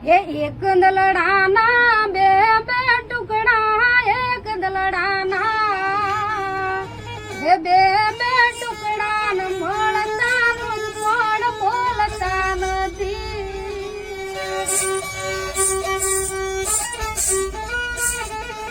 એ એક દલડાના બે બે ટુકડા, એક દલડાના એ બે બે ટુકડા ને મળતા કોણ બોલતા નથી.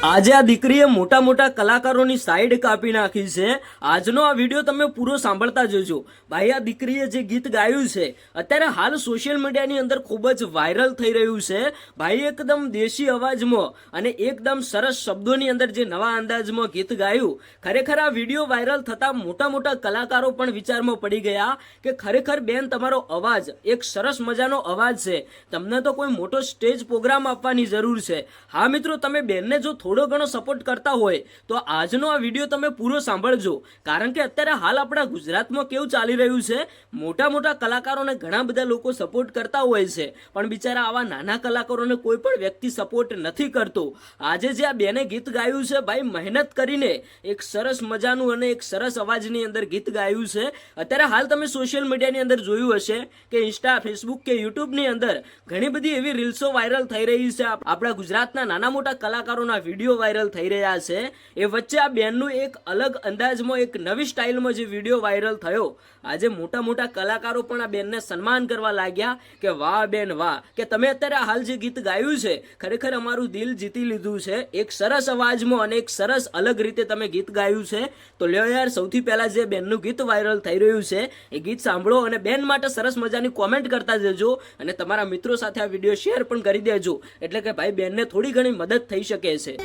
આજે આ દીકરીએ મોટા મોટા કલાકારોની સાઈડ કાપી નાખી છે. આજનો આ વિડીયો તમે પૂરો સાંભળતા જજો. ભાઈ, આ દીકરીએ જે ગીત ગાયું છે અત્યારે હાલ સોશિયલ મીડિયાની અંદર ખૂબ જ વાયરલ થઈ રહ્યું છે. ભાઈ એકદમ દેશી અવાજમાં અને એકદમ સરસ શબ્દોની અંદર જે નવા અંદાજમાં ગીત ગાયું, ખરેખર આ વિડીયો વાયરલ થતા મોટા મોટા કલાકારો પણ વિચારમાં પડી ગયા કે ખરેખર બેન, તમારો અવાજ એક સરસ મજાનો અવાજ છે, તમને તો કોઈ મોટો સ્ટેજ પ્રોગ્રામ આપવાની જરૂર છે. હા મિત્રો, તમે બેનને જો થોડો ઘણો સપોર્ટ કરતા હોય તો આજનો આ વિડીયો તમે પૂરો સાંભળજો. કારણ કે અત્યારે હાલ આપણા ગુજરાતમાં કેવું ચાલી રહ્યું છે, મોટા મોટા કલાકારોને ઘણા બધા લોકો સપોર્ટ કરતા હોય છે, પણ બિચારા આવા નાના કલાકારોને કોઈ પણ વ્યક્તિ સપોર્ટ નથી કરતો. આજે જે આ બેને ગીત ગાયું છે, ભાઈ મહેનત કરીને એક સરસ મજાનું અને એક સરસ અવાજની અંદર ગીત ગાયું છે. અત્યારે હાલ તમે સોશિયલ મીડિયાની અંદર જોયું હશે કે ઇન્સ્ટા, ફેસબુક કે યુટ્યુબની અંદર ઘણી બધી એવી રીલ્સો વાયરલ થઈ રહી છે. આપણા ગુજરાતના નાના મોટા કલાકારોના વિડીયો વાયરલ થઈ રહ્યા છે. એ વચ્ચે આ બેનનું એક અલગ અંદાજમાં, એક નવી સ્ટાઇલમાં જે વિડીયો વાયરલ થયો, આજે મોટા મોટા કલાકારો પણ આ બેનને સન્માન કરવા લાગ્યા કે વાહ બેન વાહ, કે તમે અત્યારે હાલ જે ગીત ગાયું છે ખરેખર અમારું દિલ જીતી લીધું છે. એક સરસ અવાજમાં અને એક સરસ અલગ રીતે તમે ગીત ગાયું છે. તો લ્યો યાર, સૌથી પહેલા જે બેનનું ગીત વાયરલ થઈ રહ્યું છે એ ગીત સાંભળો અને બેન માટે સરસ મજાની કોમેન્ટ કરતા જજો અને તમારા મિત્રો સાથે આ વિડીયો શેર પણ કરી દેજો, એટલે કે ભાઈ બેનને થોડી ઘણી મદદ થઈ શકે છે.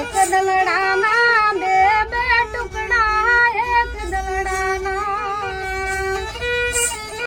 એક દલડાના